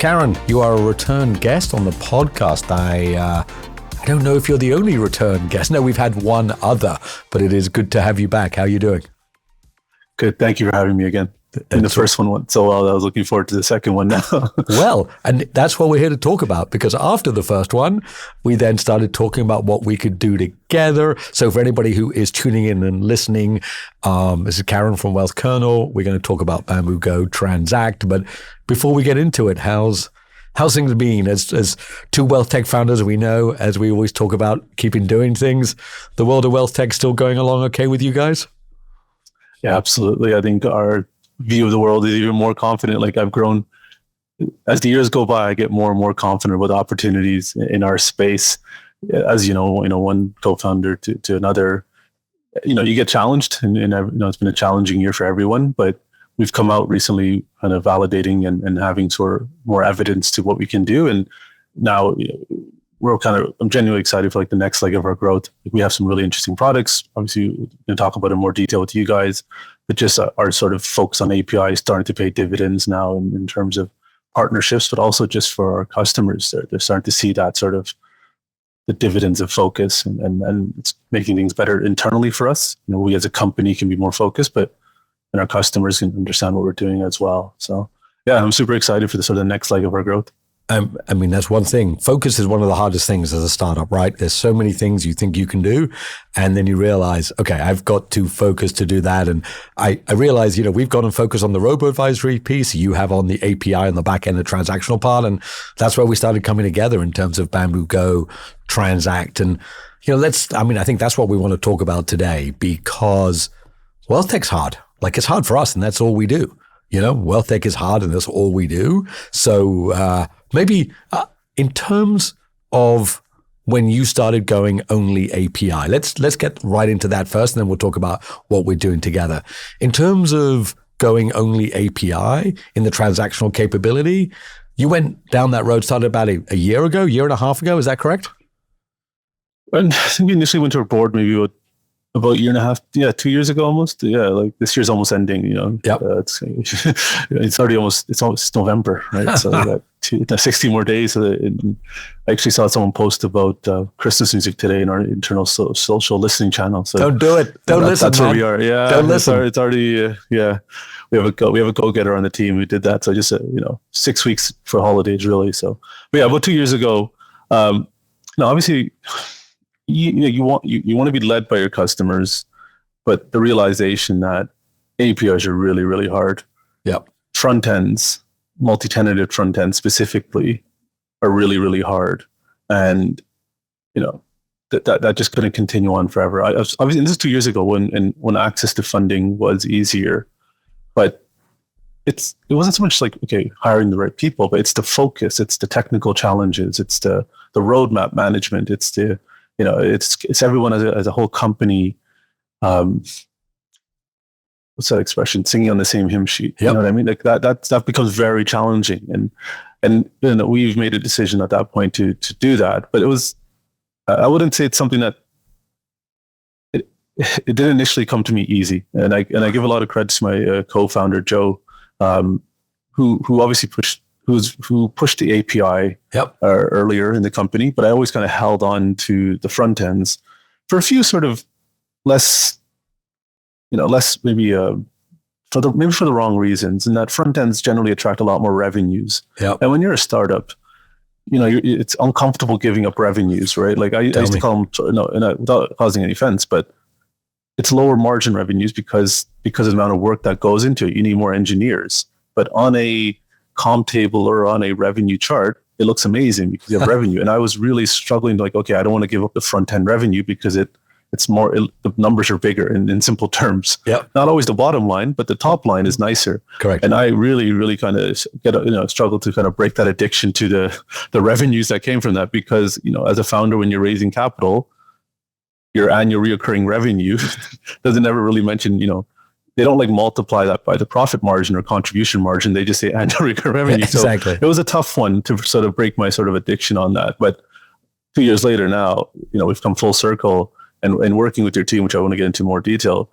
Karan, you are a return guest on the podcast. I don't know if you're the only return guest. No, we've had one other, but it is good to have you back. How are you doing? Good. Thank you for having me again. And the first one went so well. I was looking forward to the second one now. Well, and that's what we're here to talk about, because after the first one, we then started talking about what we could do together. So for anybody who is tuning in and listening, this is Karan from WealthKernel. We're going to talk about Bambu Go Transact. But before we get into it, how's things been? As two wealth tech founders, we know, as we always talk about, keeping doing things, the world of wealth tech still going along okay with you guys? Yeah, absolutely. I think our view of the world is even more confident. Like, I've grown as the years go by. I get more and more confident with opportunities in our space. As you know, one co-founder to another, you get challenged, and it's been a challenging year for everyone. But we've come out recently, kind of validating and having sort of more evidence to what we can do. And now I'm genuinely excited for like the next leg of our growth. We have some really interesting products. Obviously, we're going to talk about it in more detail with you guys. But just our sort of focus on API is starting to pay dividends now in terms of partnerships, but also just for our customers. They're starting to see that sort of the dividends of focus, and it's making things better internally for us. We as a company can be more focused, but and our customers can understand what we're doing as well. So yeah, I'm super excited for the sort of next leg of our growth. I mean, that's one thing. Focus is one of the hardest things as a startup, right? There's so many things you think you can do, and then you realize, okay, I've got to focus to do that. And I realize, we've got to focus on the robo-advisory piece. You have on the API on the back end, the transactional part. And that's where we started coming together in terms of Bambu Go Transact. And, I think that's what we want to talk about today, because wealth tech's hard. Like, it's hard for us, and that's all we do. Wealth tech is hard, and that's all we do. So maybe in terms of when you started going only API, let's get right into that first, and then we'll talk about what we're doing together. In terms of going only API in the transactional capability, you went down that road, started about a year and a half ago. Is that correct? And I think we initially went to our board maybe about a year and a half, 2 years ago almost. Yeah, like this year's almost ending, Yep. It's already it's November, right? So we got 16 more days. I actually saw someone post about Christmas music today in our internal social listening channel. So don't do it. Don't listen. That's where we are. Yeah, don't listen. It's already we have a go-getter on the team who did that. So just 6 weeks for holidays, really. So, but yeah, about 2 years ago. Obviously, you want to be led by your customers, but the realization that APIs are really, really hard. Yep. Front ends, multi-tenanted front ends specifically, are really, really hard, and that just couldn't continue on forever. Obviously, this is 2 years ago when access to funding was easier, but it wasn't so much like hiring the right people, but it's the focus, it's the technical challenges, it's the roadmap management, it's the it's everyone as a whole company. What's that expression? Singing on the same hymn sheet. Yep. You know what I mean? Like that becomes very challenging, and we've made a decision at that point to do that. But it was, I wouldn't say it's something that it didn't initially come to me easy. And I give a lot of credit to my co-founder Joe, who obviously pushed the API earlier in the company, but I always kind of held on to the front ends for a few sort of less maybe for the wrong reasons. And that front ends generally attract a lot more revenues. Yep. And when you're a startup, it's uncomfortable giving up revenues, right? Like I used to call them, without causing any offense, but it's lower margin revenues because of the amount of work that goes into it. You need more engineers, but on a comp table or on a revenue chart, it looks amazing because you have revenue. And I was really struggling to I don't want to give up the front end revenue because it's more, the numbers are bigger in simple terms. Yep. Not always the bottom line, but the top line is nicer. Correct. And I really, really kind of struggle to kind of break that addiction to the revenues that came from that, because, as a founder, when you're raising capital, your annual reoccurring revenue doesn't ever really mention, they don't multiply that by the profit margin or contribution margin. They just say annual recurring revenue. Yeah, exactly. So it was a tough one to sort of break my sort of addiction on that. But 2 years later now, we've come full circle, and working with your team, which I want to get into more detail.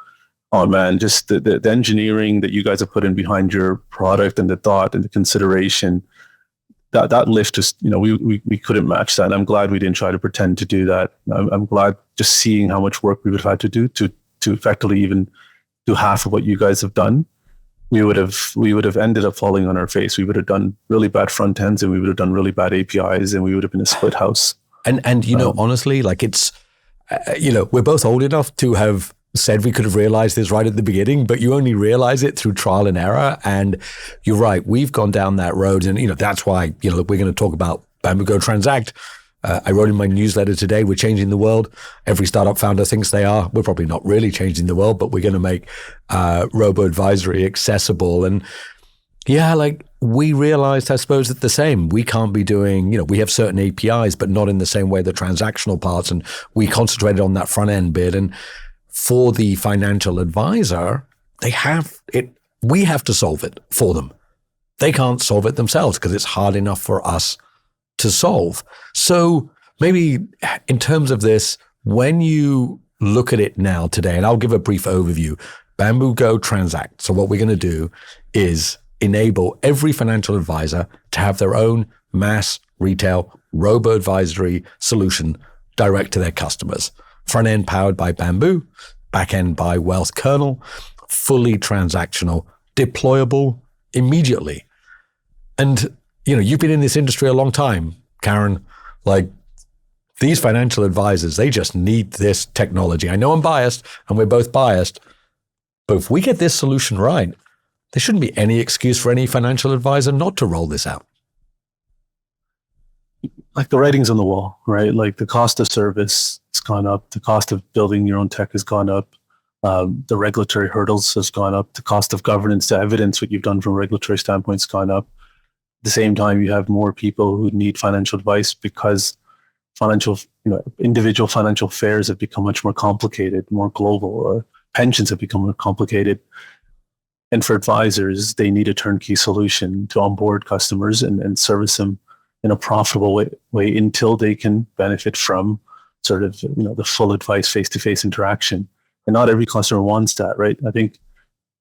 Oh man, just the engineering that you guys have put in behind your product and the thought and the consideration, that lift is, we couldn't match that. And I'm glad we didn't try to pretend to do that. I'm glad just seeing how much work we would have had to do to effectively even do half of what you guys have done. We would have ended up falling on our face. We would have done really bad front ends, and we would have done really bad APIs, and we would have been a split house. And honestly, like it's, we're both old enough to have said we could have realized this right at the beginning, but you only realize it through trial and error. And you're right, we've gone down that road, and that's why we're going to talk about Bambu Go Transact. I wrote in my newsletter today, we're changing the world. Every startup founder thinks they are. We're probably not really changing the world, but we're going to make robo-advisory accessible. And yeah, like we realized, I suppose, that the same. We can't be doing, we have certain APIs, but not in the same way the transactional parts. And we concentrated on that front end bit. And for the financial advisor, we have to solve it for them. They can't solve it themselves because it's hard enough for us to solve. So maybe in terms of this, when you look at it now today, and I'll give a brief overview, Bambu Go Transact. So what we're going to do is enable every financial advisor to have their own mass retail robo-advisory solution direct to their customers. Front end powered by Bambu, back end by WealthKernel, fully transactional, deployable immediately. And you've been in this industry a long time, Karan. Like these financial advisors, they just need this technology. I know I'm biased, and we're both biased, but if we get this solution right, there shouldn't be any excuse for any financial advisor not to roll this out. Like the writing's on the wall, right? Like the cost of service has gone up. The cost of building your own tech has gone up. The regulatory hurdles has gone up. The cost of governance to evidence what you've done from a regulatory standpoint has gone up. At the same time, you have more people who need financial advice because individual financial affairs have become much more complicated, more global, or pensions have become more complicated. And for advisors, they need a turnkey solution to onboard customers and service them in a profitable way until they can benefit from sort of, the full advice face-to-face interaction. And not every customer wants that, right? I think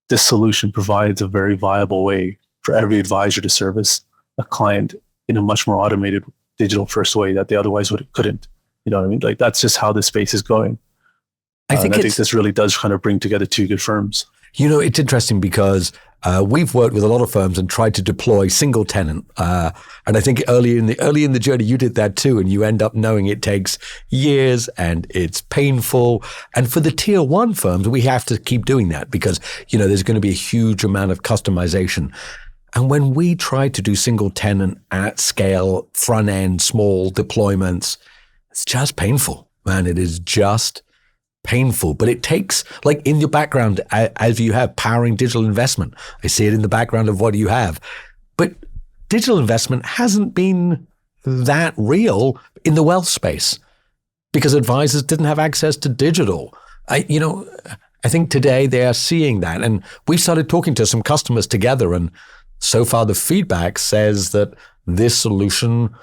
this solution provides a very viable way for every advisor to service a client in a much more automated, digital-first way that they otherwise couldn't. You know what I mean? Like that's just how this space is going. I think this really does kind of bring together two good firms. It's interesting because we've worked with a lot of firms and tried to deploy single tenant. And I think early in the journey, you did that too. And you end up knowing it takes years and it's painful. And for the tier one firms, we have to keep doing that because, there's going to be a huge amount of customization. And when we try to do single tenant at scale, front end, small deployments, it's just painful, man. It is just painful, but it takes, like in your background, as you have powering digital investment, I see it in the background of what you have, but digital investment hasn't been that real in the wealth space because advisors didn't have access to digital. I think today they are seeing that, and we started talking to some customers together, and so far the feedback says that this solution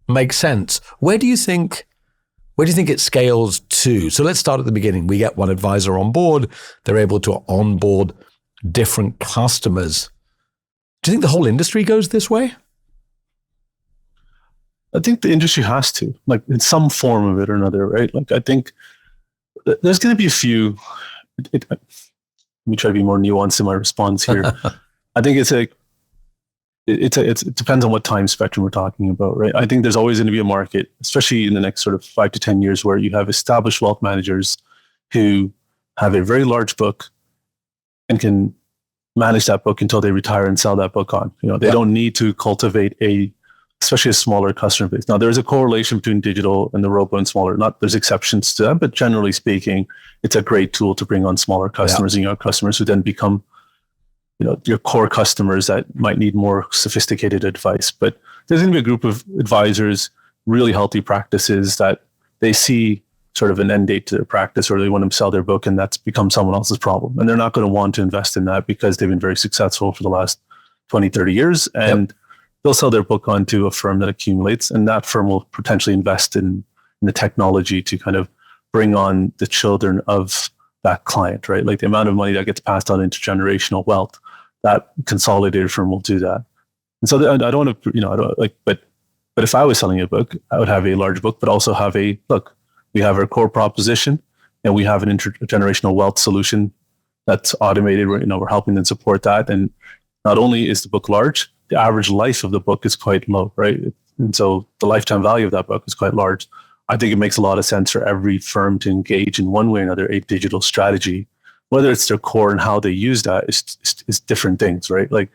makes sense. Where do you think it scales to? So let's start at the beginning. We get one advisor on board. They're able to onboard different customers. Do you think the whole industry goes this way? I think the industry has to, like in some form of it or another, right? Like I think there's going to be a few. Let me try to be more nuanced in my response here. I think it depends on what time spectrum we're talking about, right? I think there's always going to be a market, especially in the next sort of 5 to 10 years, where you have established wealth managers who have a very large book and can manage that book until they retire and sell that book on. They don't need to cultivate especially a smaller customer base. Now, there's a correlation between digital and the robo and smaller. There's exceptions to that, but generally speaking, it's a great tool to bring on smaller customers and young customers who then become your core customers that might need more sophisticated advice. But there's going to be a group of advisors, really healthy practices that they see sort of an end date to their practice, or they want to sell their book, and that's become someone else's problem. And they're not going to want to invest in that because they've been very successful for the last 20, 30 years. And they'll sell their book onto a firm that accumulates, and that firm will potentially invest in the technology to kind of bring on the children of that client, right? Like the amount of money that gets passed on intergenerational wealth, that consolidated firm will do that. And so I don't want to, I don't like, but if I was selling a book, I would have a large book, but also have we have our core proposition and we have an intergenerational wealth solution that's automated. We're helping them support that. And not only is the book large, the average life of the book is quite low, right? And so the lifetime value of that book is quite large. I think it makes a lot of sense for every firm to engage in one way or another a digital strategy, whether it's their core and how they use that is different things, right? Like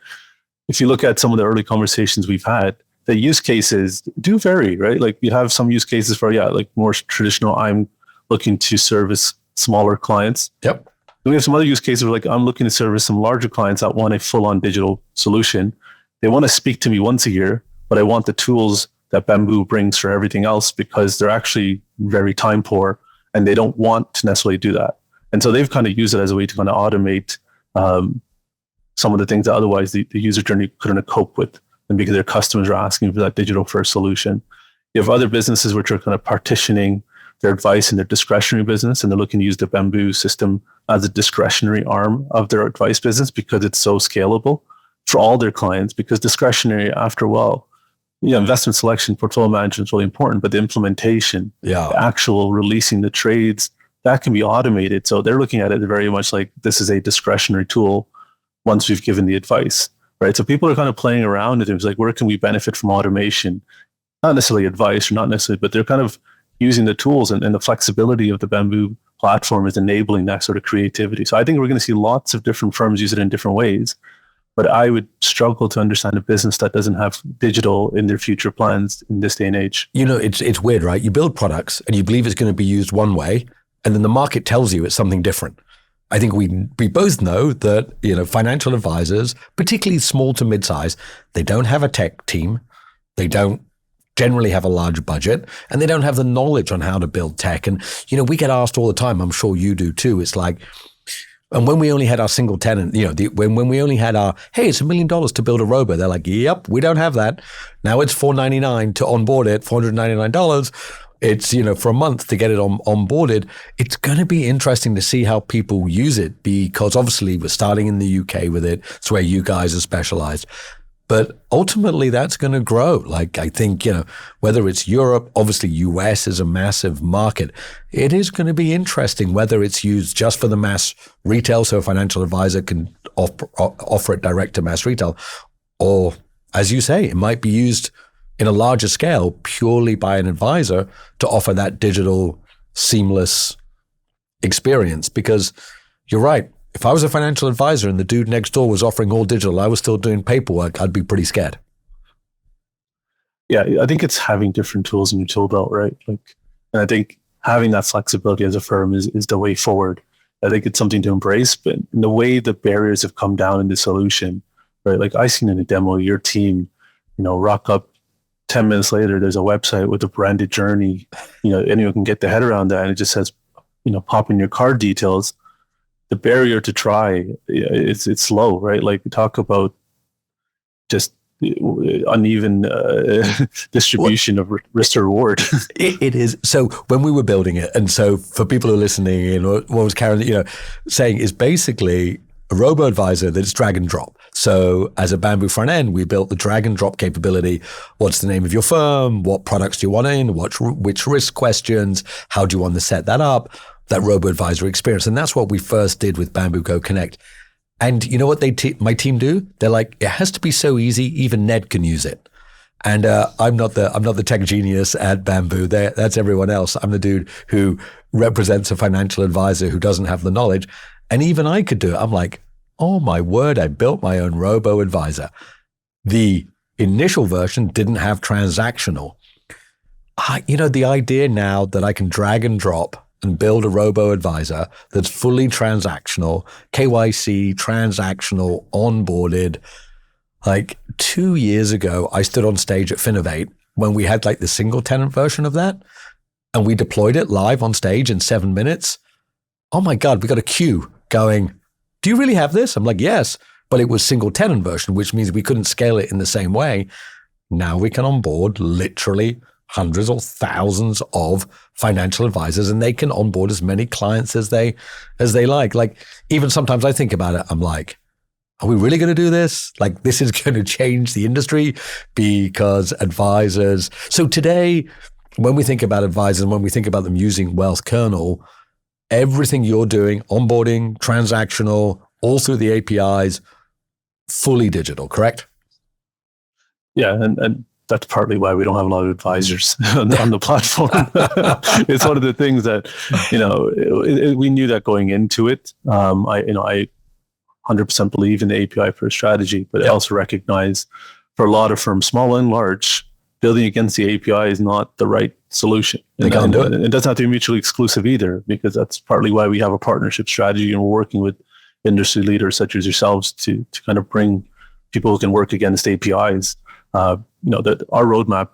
if you look at some of the early conversations we've had, the use cases do vary, right? Like you have some use cases for, like more traditional, I'm looking to service smaller clients. Yep. Then we have some other use cases where like I'm looking to service some larger clients that want a full-on digital solution. They want to speak to me once a year, but I want the tools that Bambu brings for everything else because they're actually very time poor and they don't want to necessarily do that. And so they've kind of used it as a way to kind of automate some of the things that otherwise the user journey couldn't cope with, and because their customers are asking for that digital first solution. You have other businesses which are kind of partitioning their advice and their discretionary business, and they're looking to use the Bambu system as a discretionary arm of their advice business because it's so scalable for all their clients. Because discretionary, after a while, investment selection, portfolio management is really important, but the implementation, the actual releasing the trades, that can be automated. So they're looking at it very much like this is a discretionary tool once we've given the advice, right? So people are kind of playing around with things like, where can we benefit from automation? Not necessarily advice or not necessarily, but they're kind of using the tools and the flexibility of the Bambu platform is enabling that sort of creativity. So I think we're going to see lots of different firms use it in different ways. But I would struggle to understand a business that doesn't have digital in their future plans in this day and age. It's weird, right? You build products and you believe it's going to be used one way, and then the market tells you it's something different. I think we both know that, financial advisors, particularly small to mid-size, they don't have a tech team. They don't generally have a large budget, and they don't have the knowledge on how to build tech. And, we get asked all the time, I'm sure you do too. It's like, and when we only had our single tenant, when we only had our, hey, it's $1 million to build a robo, they're like, yep, we don't have that. Now it's $499 to onboard it, $499. It's, for a month to get it onboarded. It's going to be interesting to see how people use it, because obviously we're starting in the UK with it. It's where you guys are specialized. But ultimately, that's going to grow. Like, I think, whether it's Europe, obviously US is a massive market. It is going to be interesting whether it's used just for the mass retail, so a financial advisor can offer it direct to mass retail, or, as you say, it might be used in a larger scale purely by an advisor to offer that digital, seamless experience. Because you're right. If I was a financial advisor and the dude next door was offering all digital, I was still doing paperwork, I'd be pretty scared. Yeah, I think it's having different tools in your tool belt, right? And I think having that flexibility as a firm is the way forward. I think it's something to embrace, but in the way the barriers have come down in the solution, right? Like I seen in a demo, your team, rock up 10 minutes later, there's a website with a branded journey, anyone can get their head around that. And it just says, pop in your card details. The barrier to try, it's low, right? Like talk about just uneven distribution of risk to reward. It is. So when we were building it, and so for people who are listening, what was Karan, saying is basically a robo-advisor that's drag and drop. So as a Bambu front end, we built the drag and drop capability. What's the name of your firm? What products do you want in? Which risk questions? How do you want to set that up? That robo-advisory experience. And that's what we first did with Bambu Go Connect. And you know what my team do? They're like, it has to be so easy, even Ned can use it. And I'm not the tech genius at Bambu. That's everyone else. I'm the dude who represents a financial advisor who doesn't have the knowledge. And even I could do it. I'm like, oh my word, I built my own robo-advisor. The initial version didn't have transactional. The idea now that I can drag and drop and build a robo-advisor that's fully transactional, KYC, transactional, onboarded. Like 2 years ago, I stood on stage at Finovate when we had like the single tenant version of that, and we deployed it live on stage in 7 minutes. Oh my God, we got a queue going, do you really have this? I'm like, yes, but it was single tenant version, which means we couldn't scale it in the same way. Now we can onboard literally hundreds or thousands of financial advisors, and they can onboard as many clients as they like. Like even sometimes I think about it, I'm like, are we really going to do this? Like, this is going to change the industry because advisors. So today, when we think about advisors, when we think about them using WealthKernel, everything you're doing, onboarding, transactional, all through the APIs, fully digital, correct? Yeah, and that's partly why we don't have a lot of advisors on the platform. It's one of the things that, we knew that going into it. I 100% believe in the API first strategy, but I also recognize for a lot of firms, small and large, building against the API is not the right solution. They can't do it. It doesn't have to be mutually exclusive either, because that's partly why we have a partnership strategy and we're working with industry leaders such as yourselves to kind of bring people who can work against APIs. Our roadmap,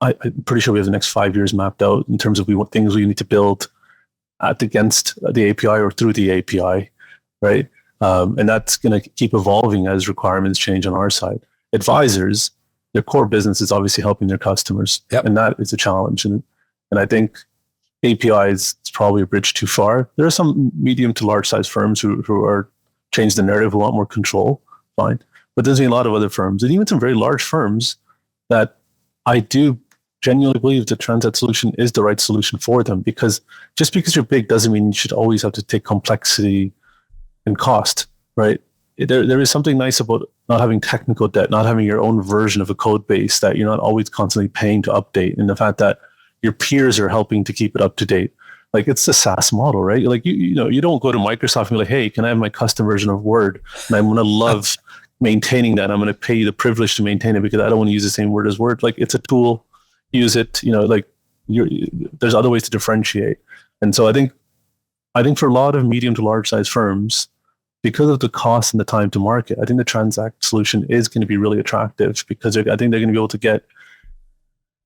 I'm pretty sure we have the next 5 years mapped out in terms of things we need to build against the API or through the API, right? And that's going to keep evolving as requirements change on our side. Advisors, their core business is obviously helping their customers, and that is a challenge. And I think APIs is probably a bridge too far. There are some medium to large size firms who are changing the narrative, who want more control, fine. But there's a lot of other firms, and even some very large firms, that I do genuinely believe the Transact solution is the right solution for them. Because just because you're big doesn't mean you should always have to take complexity and cost, right? There is something nice about not having technical debt, not having your own version of a code base that you're not always constantly paying to update, and the fact that your peers are helping to keep it up to date. Like, it's a SaaS model, right? Like, you don't go to Microsoft and be like, hey, can I have my custom version of Word? And I'm going to love maintaining that. I'm going to pay you the privilege to maintain it because I don't want to use the same word as Word. Like, it's a tool, use it. There's other ways to differentiate. And so I think for a lot of medium to large size firms, because of the cost and the time to market, I think the Transact solution is going to be really attractive, because I think they're going to be able to get,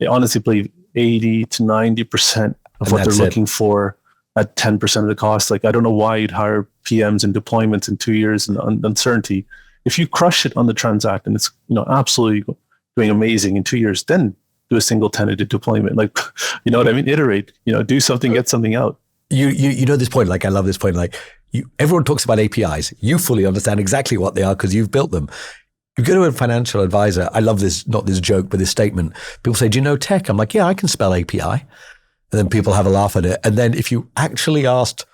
I honestly believe, 80 to 90% of what they're looking for at 10% of the cost. Like, I don't know why you'd hire PMs and deployments in 2 years and uncertainty. If you crush it on the Transact and it's absolutely doing amazing in 2 years, then do a single tenanted deployment. Like, you know what I mean? Iterate. Do something, get something out. You know this point. Like, I love this point. Like, everyone talks about APIs. You fully understand exactly what they are because you've built them. You go to a financial advisor. I love this, not this joke, but this statement. People say, do you know tech? I'm like, yeah, I can spell API. And then people have a laugh at it. And then if you actually asked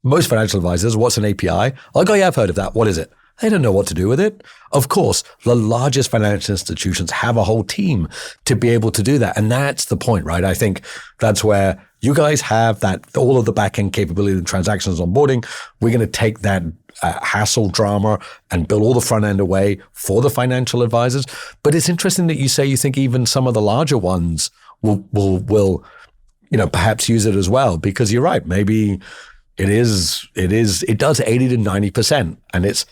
most financial advisors, what's an API? Like, oh yeah, I've heard of that. What is it? They don't know what to do with it. Of course, the largest financial institutions have a whole team to be able to do that. And that's the point, right? I think that's where you guys have that, all of the back-end capability and transactions onboarding. We're going to take that hassle drama and build all the front end away for the financial advisors. But it's interesting that you say you think even some of the larger ones will perhaps use it as well, because you're right. Maybe it does 80 to 90%, and it's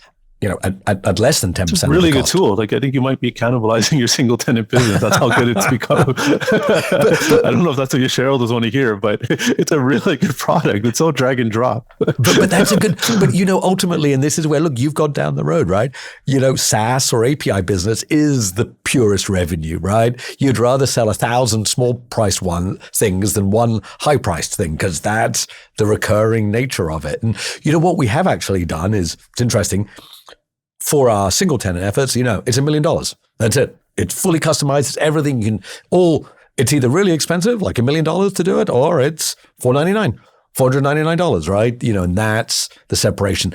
at less than 10%. It's a really good tool. Like, I think you might be cannibalizing your single tenant business. That's how good it's become. I don't know if that's what your shareholders want to hear, but it's a really good product. It's all drag and drop. but that's a good, but ultimately, and this is where, look, you've gone down the road, right? SaaS or API business is the purest revenue, right? You'd rather sell 1,000 small priced things than one high priced thing, because that's the recurring nature of it. And what we have actually done is, it's interesting, for our single tenant efforts, it's $1 million. That's it. It's fully customized. It's everything it's either really expensive, like $1 million to do it, or it's $499, right? And that's the separation.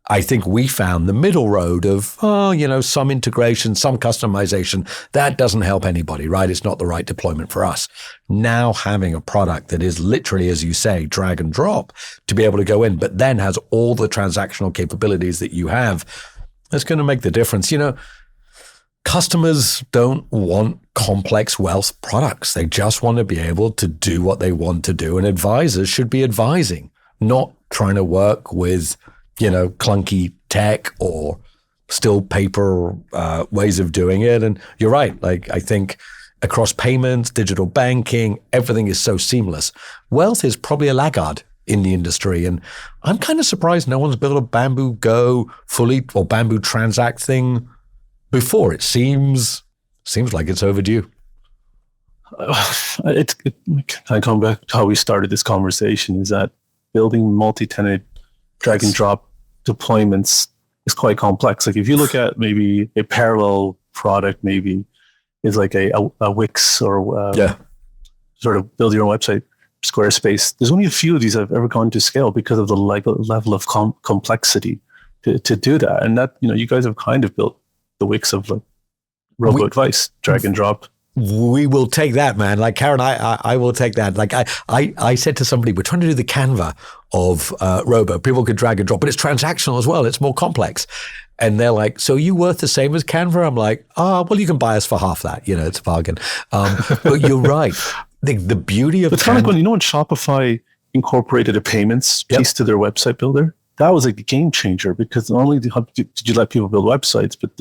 I think we found the middle road of, some integration, some customization. That doesn't help anybody, right? It's not the right deployment for us. Now having a product that is literally, as you say, drag and drop to be able to go in, but then has all the transactional capabilities that you have, that's going to make the difference. Customers don't want complex wealth products. They just want to be able to do what they want to do. And advisors should be advising, not trying to work with, clunky tech or still paper ways of doing it. And you're right. Like, I think across payments, digital banking, everything is so seamless. Wealth is probably a laggard in the industry. And I'm kind of surprised no one's built a Bambu Go fully or Bambu Transact thing before. It seems like it's overdue. I come back to how we started this conversation, is that building multi-tenant drag and drop deployments is quite complex. Like if you look at maybe a parallel product, maybe is like a Wix or sort of build your own website, Squarespace. There's only a few of these I've ever gone to scale because of the level of complexity to do that. And that, you guys have kind of built the Wix of like robo-advice, drag and drop. We will take that, man. Like Karan, I will take that. Like I said to somebody, we're trying to do the Canva of Robo. People could drag and drop, but it's transactional as well. It's more complex. And they're like, so are you worth the same as Canva? I'm like, well, you can buy us for half that. It's a bargain. But you're right. The beauty of it's kind of like when Shopify incorporated a payments piece to their website builder. That was like a game changer because not only did you let people build websites, but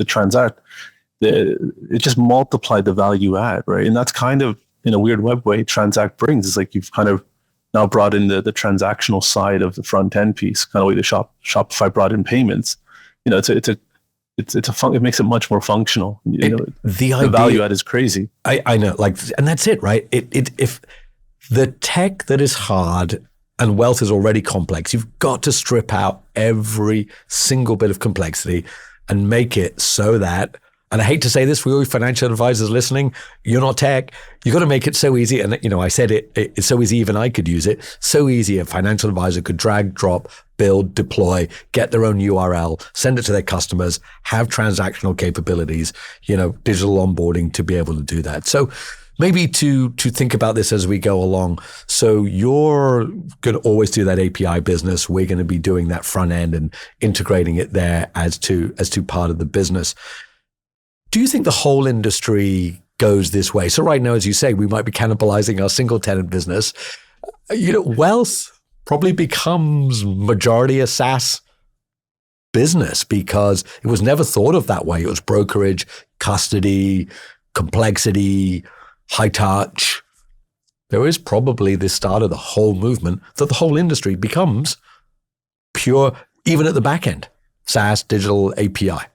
it just multiplied the value add, right? And that's kind of, in a weird web way, Transact brings. It's like you've kind of now brought in the transactional side of the front end piece, kind of way the Shopify brought in payments. It makes it much more functional. The value add is crazy. I know, and that's it, right? If the tech that is hard and wealth is already complex, you've got to strip out every single bit of complexity and make it so that, and I hate to say this for you financial advisors listening, you're not tech. You got to make it so easy. And, I said it's so easy, even I could use it. So easy. A financial advisor could drag, drop, build, deploy, get their own URL, send it to their customers, have transactional capabilities, digital onboarding to be able to do that. So maybe to think about this as we go along. So you're going to always do that API business. We're going to be doing that front end and integrating it there as to part of the business. Do you think the whole industry goes this way? So right now, as you say, we might be cannibalizing our single tenant business. Wealth probably becomes majority a SaaS business because it was never thought of that way. It was brokerage, custody, complexity, high touch. There is probably the start of the whole movement that the whole industry becomes pure, even at the back end, SaaS, digital API.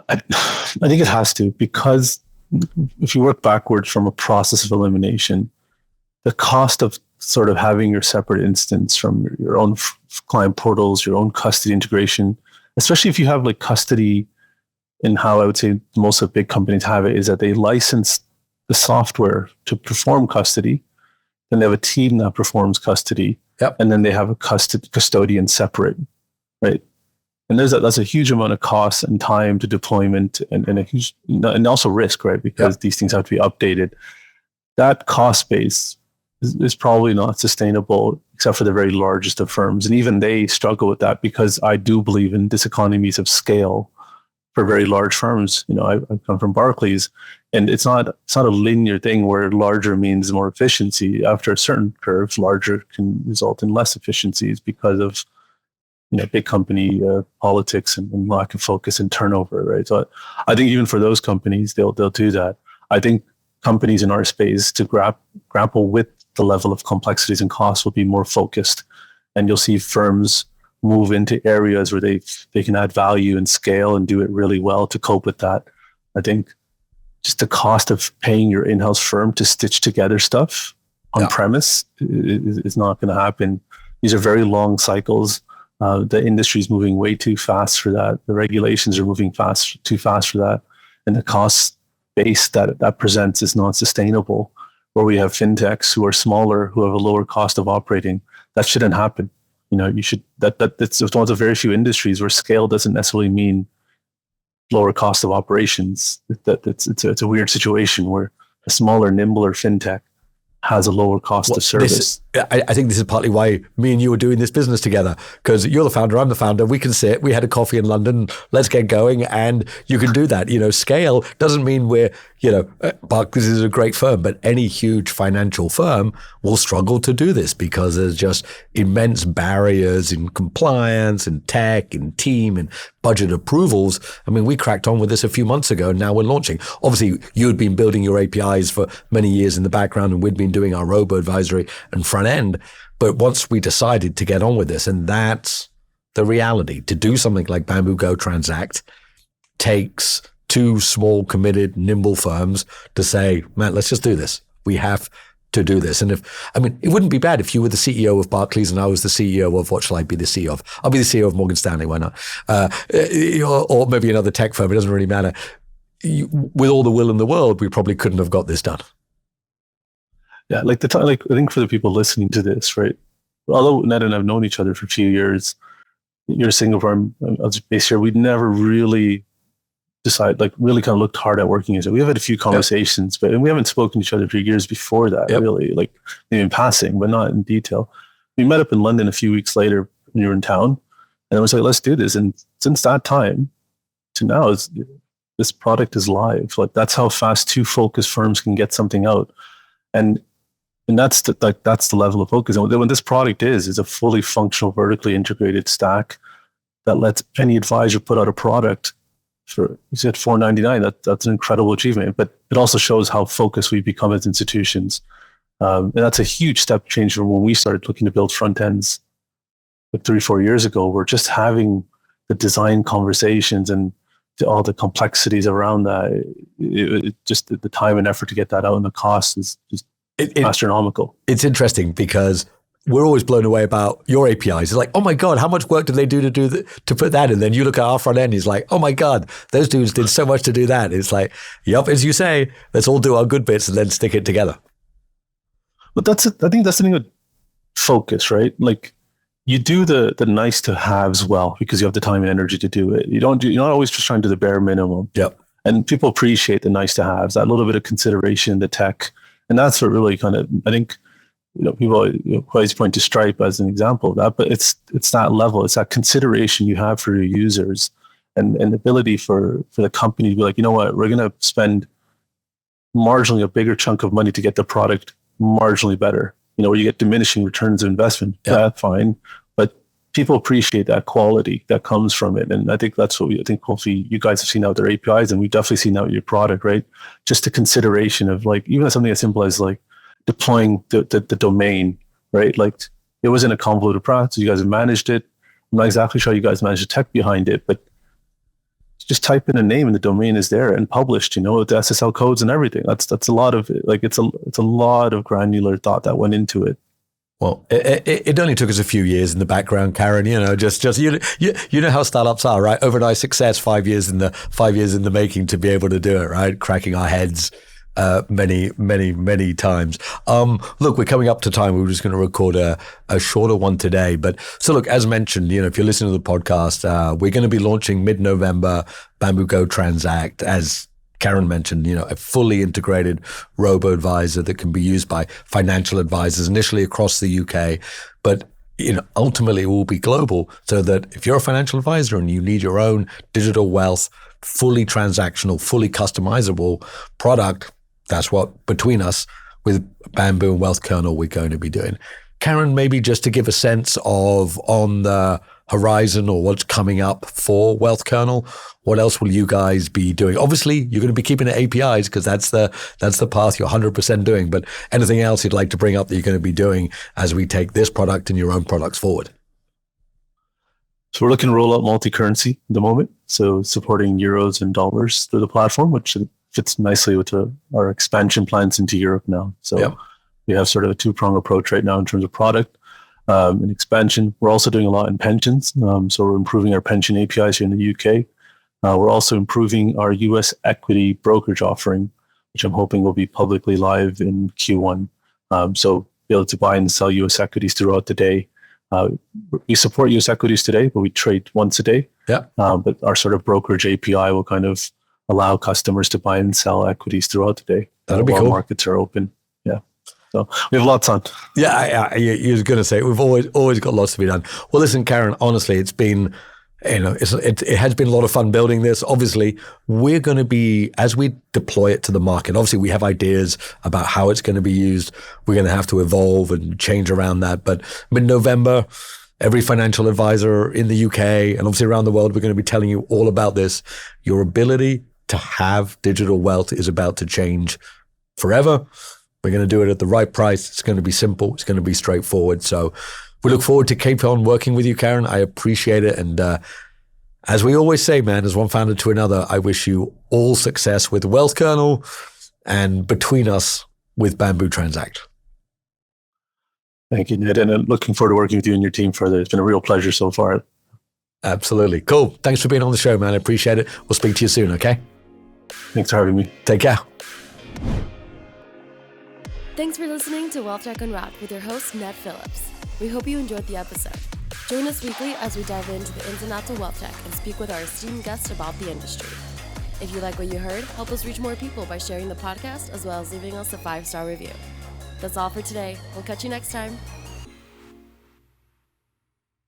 I think it has to, because if you work backwards from a process of elimination, the cost of sort of having your separate instance from your own client portals, your own custody integration, especially if you have like custody in how I would say most of big companies have it, is that they license the software to perform custody. Then they have a team that performs custody. And then they have a custodian separate, right? And that's a huge amount of cost and time to deployment and a huge, and also risk, right? Because these things have to be updated. That cost base is probably not sustainable, except for the very largest of firms. And even they struggle with that, because I do believe in diseconomies of scale for very large firms. I come from Barclays, and it's not a linear thing where larger means more efficiency. After a certain curve, larger can result in less efficiencies because of big company politics and lack of focus and turnover, right? So I think even for those companies, they'll do that. I think companies in our space to grapple with the level of complexities and costs will be more focused, and you'll see firms move into areas where they can add value and scale and do it really well to cope with that. I think just the cost of paying your in-house firm to stitch together stuff on premise is not going to happen. These are very long cycles. The industry is moving way too fast for that. The regulations are moving too fast for that. And the cost base that presents is not sustainable, where we have fintechs who are smaller, who have a lower cost of operating. That shouldn't happen. That's one of the very few industries where scale doesn't necessarily mean lower cost of operations. It's a weird situation where a smaller, nimbler fintech has a lower cost of service. I think this is partly why me and you are doing this business together, because you're the founder, I'm the founder. We can sit, we had a coffee in London, let's get going, and you can do that. Scale doesn't mean we're, Barclays is a great firm, but any huge financial firm will struggle to do this because there's just immense barriers in compliance and tech and team and budget approvals. I mean, we cracked on with this a few months ago, and now we're launching. Obviously, you had been building your APIs for many years in the background, and we'd been doing our robo-advisory and front end. But once we decided to get on with this, and that's the reality, to do something like Bambu Go Transact takes two small, committed, nimble firms to say, man, let's just do this. We have to do this. And it wouldn't be bad if you were the CEO of Barclays and I was the CEO of, what shall I be the CEO of? I'll be the CEO of Morgan Stanley, why not? Or maybe another tech firm, it doesn't really matter. With all the will in the world, we probably couldn't have got this done. Yeah, I think for the people listening to this, right? Although Ned and I've known each other for a few years, you're Singapore, I was based here, we'd never really really kind of looked hard at working as it. We've had a few conversations, but we haven't spoken to each other for years before that, really, like maybe in passing, but not in detail. We met up in London a few weeks later when you were in town, and I was like, let's do this. And since that time to now, this product is live. Like, that's how fast two focused firms can get something out. And that's the level of focus. And what this product is a fully functional, vertically integrated stack that lets any advisor put out a product for, you said $4.99. That's an incredible achievement. But it also shows how focused we've become as institutions. And that's a huge step change from when we started looking to build front ends like 3-4 years ago. We're just having the design conversations and all the complexities around that. It just the time and effort to get that out and the cost is just astronomical. It's interesting because we're always blown away about your APIs. It's like, oh my God, how much work did they do to put that in? Then you look at our front end, it's like, oh my God, those dudes did so much to do that. It's like, yep, as you say, let's all do our good bits and then stick it together. But I think that's the thing with focus, right? Like, you do the nice to haves well because you have the time and energy to do it. You're not always just trying to do the bare minimum. Yep. And people appreciate the nice to haves, that little bit of consideration, the tech. And that's what really kind of, I think, people always point to Stripe as an example of that, but it's that level, it's that consideration you have for your users and the ability for the company to be like, you know what, we're going to spend marginally a bigger chunk of money to get the product marginally better. Where you get diminishing returns of investment, that's fine. But people appreciate that quality that comes from it. And I think that's what I think hopefully you guys have seen out their APIs, and we've definitely seen out your product, right? Just the consideration of like, even something as simple as like deploying the domain, right? Like, it wasn't a convoluted process. You guys have managed it. I'm not exactly sure how you guys managed the tech behind it, but just type in a name and the domain is there and published, with the SSL codes and everything. That's a lot of it's a lot of granular thought that went into it. Well, it only took us a few years in the background, Karan. Just you know how startups are, right? Overnight success, 5 years in the making to be able to do it, right? Cracking our heads many times. Look, we're coming up to time. We were just going to record a shorter one today. But so look, as mentioned, if you're listening to the podcast, we're going to be launching mid-November Bambu Go Transact, as Karan mentioned, a fully integrated robo-advisor that can be used by financial advisors initially across the UK, but ultimately it will be global, so that if you're a financial advisor and you need your own digital wealth, fully transactional, fully customizable product, that's what, between us, with Bambu and WealthKernel, we're going to be doing. Karan, maybe just to give a sense of on the horizon or what's coming up for WealthKernel, what else will you guys be doing? Obviously, you're going to be keeping the APIs because that's the path you're 100% doing. But anything else you'd like to bring up that you're going to be doing as we take this product and your own products forward? So we're looking to roll out multi-currency at the moment. So supporting euros and dollars through the platform, which fits nicely with our expansion plans into Europe now. So we have sort of a two-prong approach right now in terms of product and expansion. We're also doing a lot in pensions. So we're improving our pension APIs here in the UK. We're also improving our US equity brokerage offering, which I'm hoping will be publicly live in Q1. So be able to buy and sell US equities throughout the day. We support US equities today, but we trade once a day. But our sort of brokerage API will kind of allow customers to buy and sell equities throughout the day. That'll be cool. Markets are open. So we have lots on. Yeah, you were going to say we've always got lots to be done. Well, listen, Karan, honestly, it's been, it has been a lot of fun building this. Obviously, we're going to be, as we deploy it to the market, obviously we have ideas about how it's going to be used. We're going to have to evolve and change around that. But mid-November, every financial advisor in the UK and obviously around the world, we're going to be telling you all about this. Your ability to have digital wealth is about to change forever. We're going to do it at the right price. It's going to be simple. It's going to be straightforward. So we look forward to keep on working with you, Karan. I appreciate it. And as we always say, man, as one founder to another, I wish you all success with WealthKernel and between us with Bambu Transact. Thank you, Ned. And looking forward to working with you and your team further. It's been a real pleasure so far. Absolutely. Cool. Thanks for being on the show, man. I appreciate it. We'll speak to you soon, okay? Thanks for having me. Take care. Thanks for listening to WealthTech Unwrapped with your host, Ned Phillips. We hope you enjoyed the episode. Join us weekly as we dive into the ins and outs of wealth tech and speak with our esteemed guests about the industry. If you like what you heard, help us reach more people by sharing the podcast as well as leaving us a 5-star review. That's all for today. We'll catch you next time.